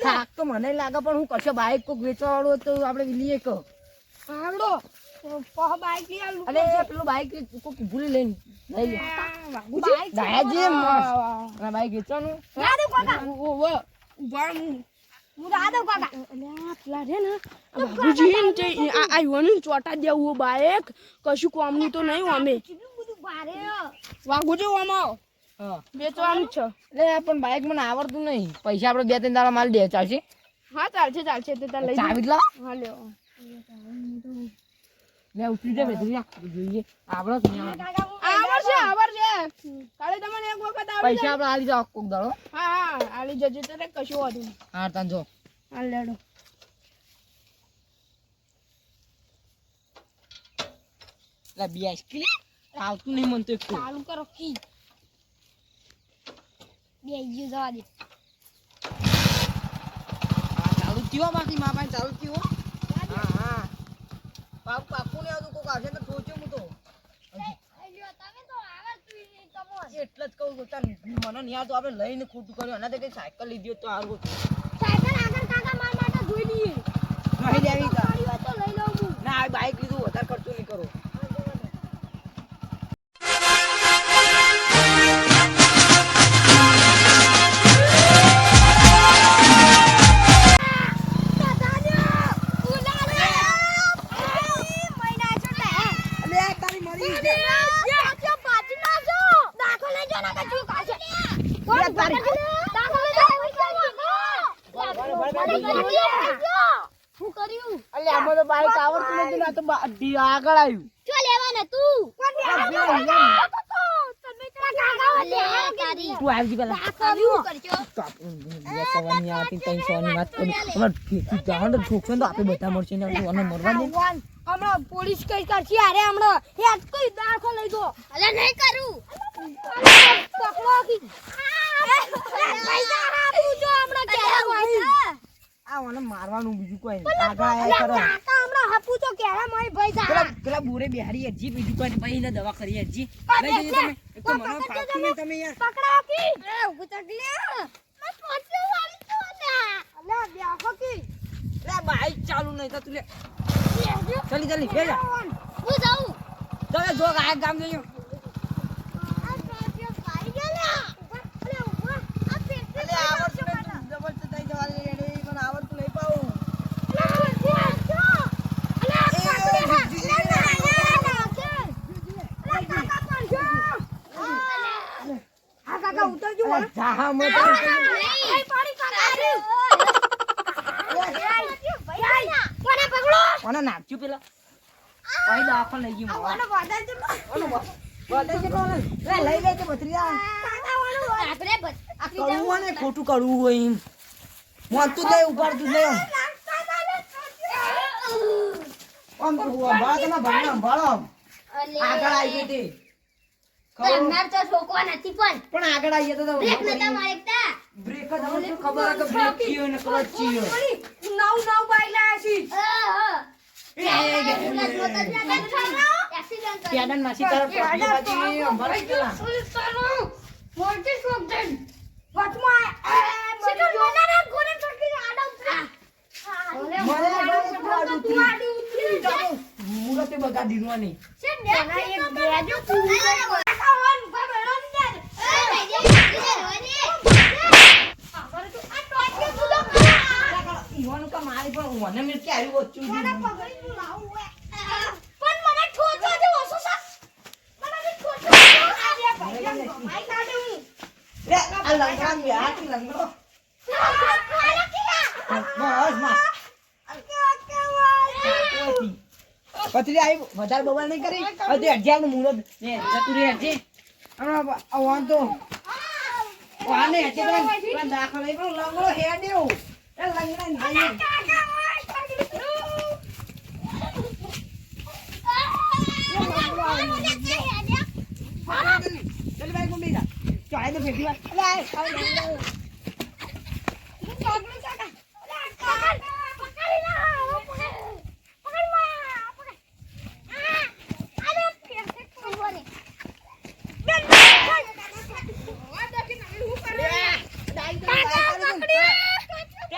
થાક તો મને લાગે પણ હું કશો બાઈક કોક વેચવા વાળો તો આપણે લઈએ કો આવડો પહ બાઈક લઈ આલું અરે પેલું બાઈક કોક ભૂલી લઈ લે બાઈક દાયાજી આ બાઈક વેચવાનું રાધો કાકા ઉભા હું રાધો કાકા અલ્યા પેલા રે ને બાબુજી ને આ યોનું ચોટા દેવું બાઈક કશું કોમનું તો નહીં અમે કેટલું બધું ભારે વાગુજી ઓમાં હા વેચવાનું છે એટલે પણ બાઈક મને આવડતું નહીં પૈસા આપણે 2-3 દાડા માલ દે ચાલશે હા ચાલશે તે તાર લઈ ચાવી લા હા લ્યો લે ઉતરી જા બેઠી જોઈએ આવડત નહીં આવડશે કાલે તમને એક વખત આવડી પૈસા આપણે આલી જાવ કોક દાડો હા આલી જજો તો કશું વાંધો નહીં હા તાન જો હા લેડો લે બીએસ કે આવતું નહીં મન તો એક ચાલુ કરો કી બે યુ જવા દે ચાલુ થયો બાકી મા પાસે ચાલુ થયો હા પાકું ને આવતું કોક આવશે તો સોચ્યો હું તો તમે તો આવડતું નહીં તમો એટલે જ કહું છું મને નહીં આવતું આપણે લઈને ખોટું કર્યું એના તો કઈ સાયકલ લીધી હોત તો સારું હતું સાયકલ આગળ કાકા માર માટે જોઈ લઈએ નહીં લેવી કા ગાડી હોય તો લઈ લઉં હું ના આ બાઈક લીધું વધારે ખર્ચો નહીં કરો શું કર્યું અલે આમાં તો બાઈક આવડતું નથી ના તો આગળ આવ્યું ચો લેવાના તું તું આવી પેલા સવાની આવતી 300 ની વાત કરી હમણાં જાણ ઠોકશે તો આપણે બધા મળશે ને અને મરવા દે હમણાં પોલીસ કઈ કરશે અરે હમણાં હેડ કોઈ દાખો લઈ દો અલે નહીં કરું પકડો કી પૈસા આપું જો હમણાં કેરા હોય આ મને મારવાનું બીજું કોઈ નહીં આગળ આયા કરો કાકા હમણાં આપું તો કેરા મારી પૈસા પેલા બોરે બિહારી અજી બીજું કોઈ નહીં ભાઈ ને દવા કરી અજી લઈ જજો તમે એક તો મને ફાવતું નહીં તમે યાર પકડો કી એ ઉભો તક લે મત પહોંચો વાળી તો ના અલે બેહો કી લે બાઈક ચાલુ નહીં તો તું લે જલ્દી બે જા હું જાઉં તમે જો આ ગામ જઈએ આ ટ્રાફિક પાઈ ગયેલા અલે ઉભા આ પેટ્રોલ અલે આવડતું નહીં જબરજસ્ત દઈ જવાની રેડી પણ આવડતું નહીં પાઉં જા મત કોને નાખ્યું પેલા ભાઈ દાખલ લઈ ગયું લઈ લેજે બત્રીયા કડવું ને ખોટું કડવું હોય એમ મોતું લઈ ઉપાડતું લઈ આમ તો ભાડા તમે ભાડા ભાડો આગળ આવી ગઈ તે પણ આગળ આવીએ તો બ્રેક જ હવે ખબર કે બ્રેક કીયો ને ક્લચ કીયો નવ બાઈક લાયા છે પેડન નાસી તરફ પડી બાજી અમારે કેલા મોટી શોધન વચમાં મોનાના ગોને ચટકી આડા મુરતે બગા દીનવાની છે ને એક બેજો પૂરી ખાવાનું ગબડો ની ઈવન કા મારી પણ મને મે કે આવ્યું વચ્ચું મને પકડી નું લાવું પણ મને ઠોચો જે ઓસો સા મને ઠોચો આ ભાઈ ભાઈ કાઢે હું લે આ લંગડા મે હાથ લંગડો બસ માં પતરી આવી વધારે બબાલ નહીં કરી હજુ 11 નું મુરત ને જતું રે હજી હમણાં આવન તો વાને હજી પણ દાખલ લઈ પણ લંગડો હેડ્યો એ લંગડા નહીં चल भाई घूम जा चाहे तो फेंकी बात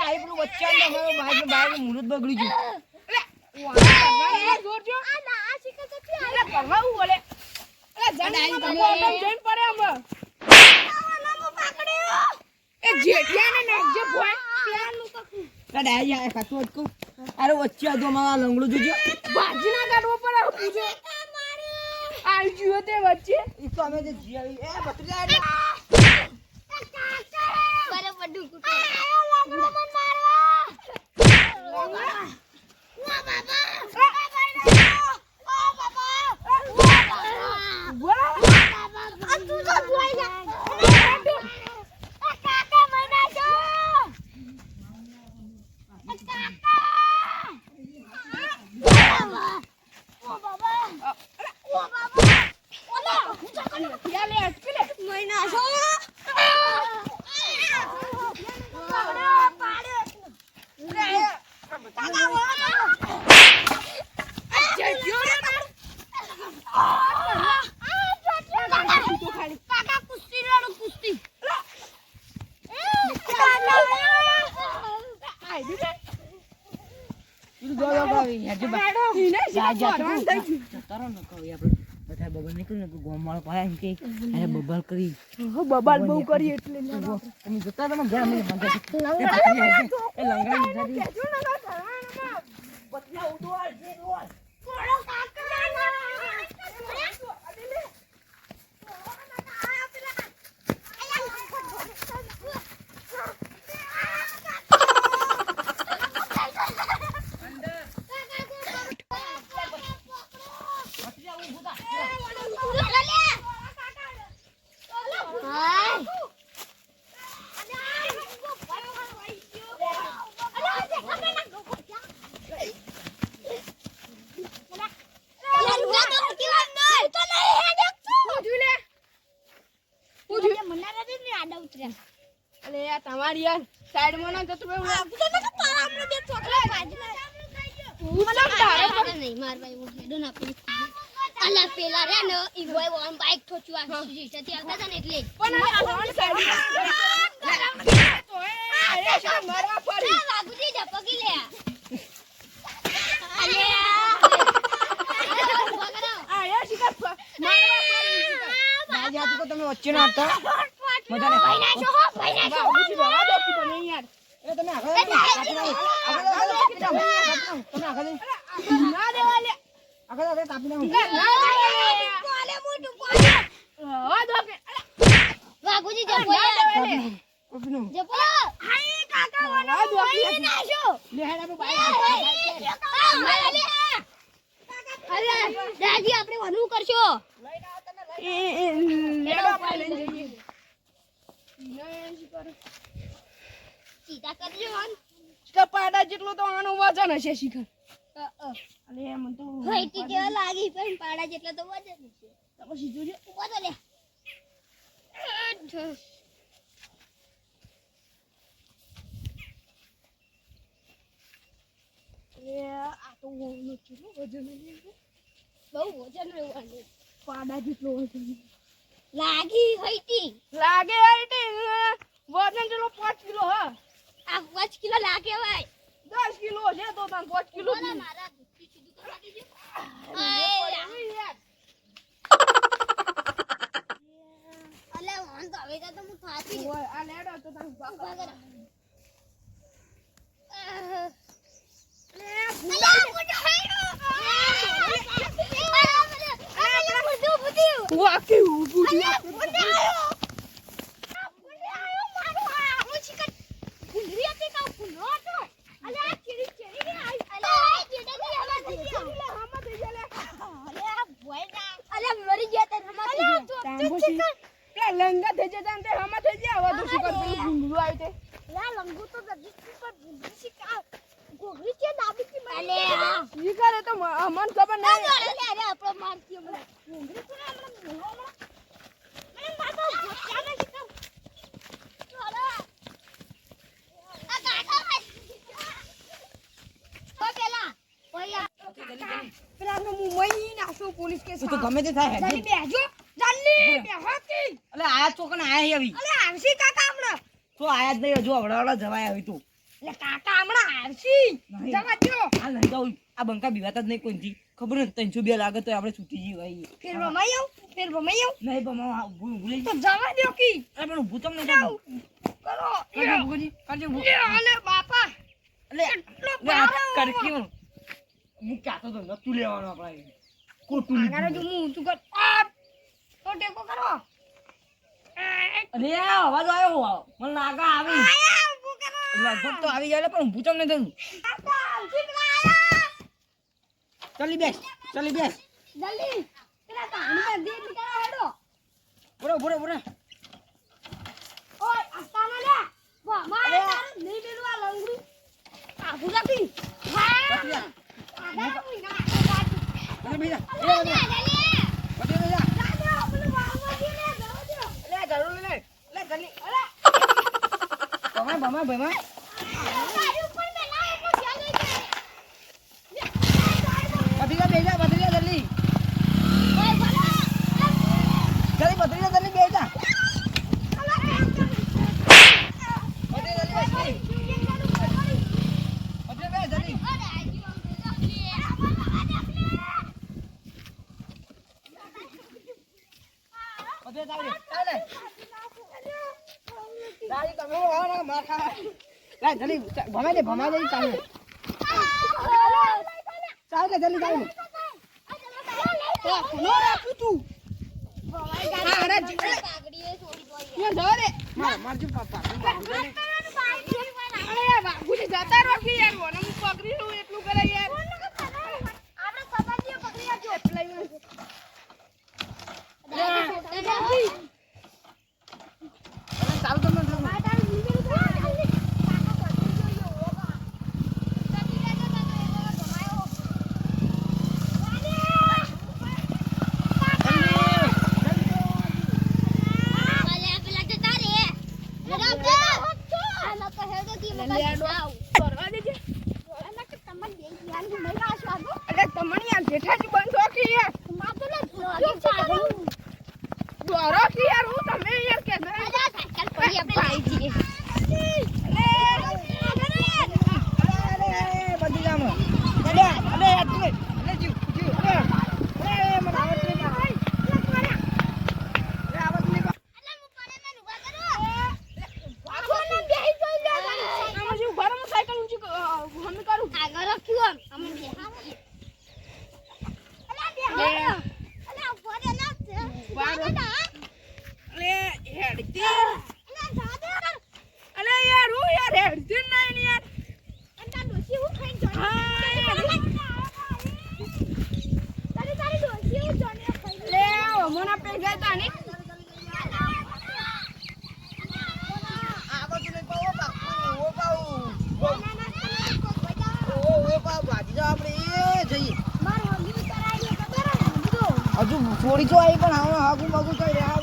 अरे વચ્ચે આવીને અમારો બાઈકનું મુહૂર્ત બગડી ગયું. જોરજો આ ના આ શીખર તો છે એટલે કરવા હું બોલે જમીનમાં પ્રોબ્લેમ જઈને પડે અમે આવાનો પકડ્યો એ જેઠિયાને નાખજે ભોય પેલાનું પકડ્યું આ ડાઈ જાય કાચું અટકું. અરે વચ્ચે આ તો અમારા લંગડું જોજો. બાજી ના કાઢવો પડે પૂછો આવી ગયો તે વચ્ચે ઈ તો અમે જે જી આવી એ ભત્રીજા એટલે બરાબર ડુકુટો ઈ તો દો આવી હેડે જા જા તારો ન કહો આપણે બધા બબલ નીકળ્યું ને ગોમ વાળો પાયા એમ કે અરે બબલ કરી બબાલ બહુ કરી એટલે તમે જોતા તમે ઘર અમે મજા એ લંગડા અલે યાર તમારી યાર સાઈડમાં ના જતો પેલા રે ને ઈ બોય ઓન બાઈક ઠોચ્યું આ સીટી આવતા હતા ને એટલે વાગુજી જપકી લે તમે વચ્ચે ના હતા મજા ને એ તમે આગળ તમે આગળ કાપી નાખો વાગુજી જપો કાપી નાખો જપો હાય કાકા મને નાશો લે હેડ આપણે બાઈક અરે દાદી આપણે વનું કરશો સીધા કરજો હન કપાડા જેટલો તો આનો વજન હશે શિખર અલે એમ તો હઈટી જેવા લાગી પણ પાડા જેટલા તો વજન છે તો પછી જોજો ઉભો તો લે અલે આ તો ઓનો કેટલો વજન છે બહુ વજન રહેવાનું પાડા જેટલો વજન લાગી હઈટી લાગે આઈટી વજન જેટલો 5 કિલો હ આ 5 કિલો લાગે ભાઈ 10 કિલો છે તો તન 5 કિલો બોલા મારા દુખી સીધું કરવા દેજો અલે વાન તો હવે તો હું થાતી ઓય આ લેડો તો તન ઉભા કરો વાકે ઊભું લંગા થઈ જતા ને હમા થઈ જાય હવે તો શિખર પેલું ગુંગળું આવ્યું તે લંગુ તો જલ્દી પર શીખા ગોગલી છે દાબી થી મને શિખર એ તો મન ખબર નહીં અરે આપણો મારતી હમણાં ગોગલી તો હમણાં મને માતો ચાલે શીખા ચાલો આ ગાડા ભાઈ પેલા ઓય પેલા નો મુંબઈ નાખો પોલીસ કેસ ઈ તો ગમે તે થાય હેડ બેજો જલ્દી બેહો કે અલે આયા ચોકન આયા હે આવી અલે આવશી કાકા હમણાં તો આયા જ નહીં હજુ હવડાવડા જવાય આવી તું એટલે કાકા હમણાં આવશી નહીં. જવા દ્યો આ લઈ જાઉં આ બંકા બીવાતા જ નહીં કોઈથી ખબર ને 302 લાગે તો આપણે છૂટી જઈએ ભાઈ ફેર ભમાઈ આવ નહીં બમા ભૂલી તો જવા દ્યો કી અરે પણ ઊભું તમને જાવ. જાવ કરો કરજો ઊભું. અલે બાપા એટલે એટલો લે આ ભારે કરકી હું કહેતો તો નતું લેવાનું આપણે ખોટું આગળ જો લીધું. હું ઊંચું કર આ તો ટેકો કરો અરે આ અવાજ આવ્યો મને લાગે આવી આયા ઊભું કરો લગભગ તો આવી જાય પણ ઊભું તમને થયું કાકા આવશી કે ના આયા ચાલી બેસ જલ્દી પેલા તાણી બંધી એટલી કરો હેડો બોરે ઓય આસ્તાના લે વાહ મારે તારું નહીં પેલું આ લંગડું આ ભૂરાકી હા પતિયા. આગળ હું ના અરે બેજા અલે જલ્દી પતિયા બેજા જાજો પેલું વાવમાંથી લે જાજો લે જરૂર લે જલ્દી અરે ભમા ગાડી ઉપર બેલા એટલો ધ્યાન દે પતિયા બેજા જલ્દી ઓય ભલા પતિયા જલ્દી બેજા ભમાઈ દે ચાલે જલ્દી ચાલે નો રાખું તું મારજો પાપા અરે બાપુજી જતા રહો કે યાર મને હું પકડી લઉં એટલું કરે યાર આપણે સબાજીઓ પકડી રાખજો ચાલુ તમને થયું કરવા દેજે અરે તમને આ જેઠાજી બંધ હો કે યાર દોરો કે યાર હું તમે યાર કે બધી જામ જીવ મને આવત નહીં આવત નહીં આમાં જેવું ઘરે હું સાયકલ ઊંચી હમી કરું આગળ રાખ્યું અમે બેહાડી અલા બેહાડી અલા ફોરે અરે હેડતી અરે યાર હું યાર હેડતી નહીં ને યાર લે મોના પે ગયા તા ને આગળ તું પાવો પાવો ભાજી જાવ આપણે જઈએ હજુ થોડી તો આવી પણ હવે હાગું બાગું કઈ રહ્યા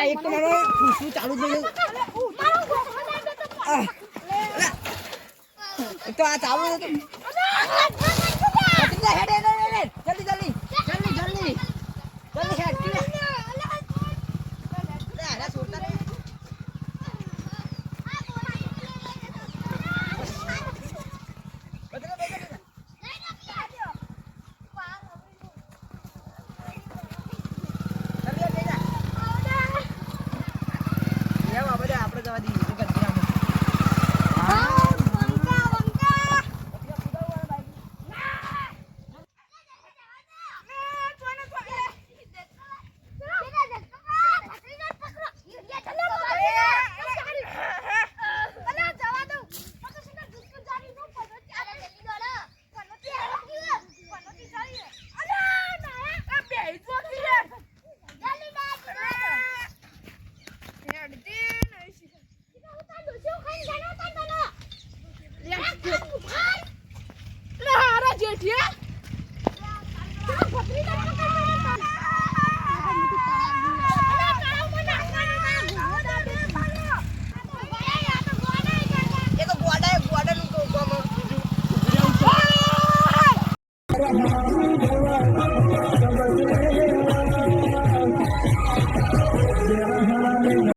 એક તો મારો ખુશું ચાલુ જ નહીં એક તો આ ચાલુ નથી જલ્દી આપણે જવા દઈએ હેઠિયા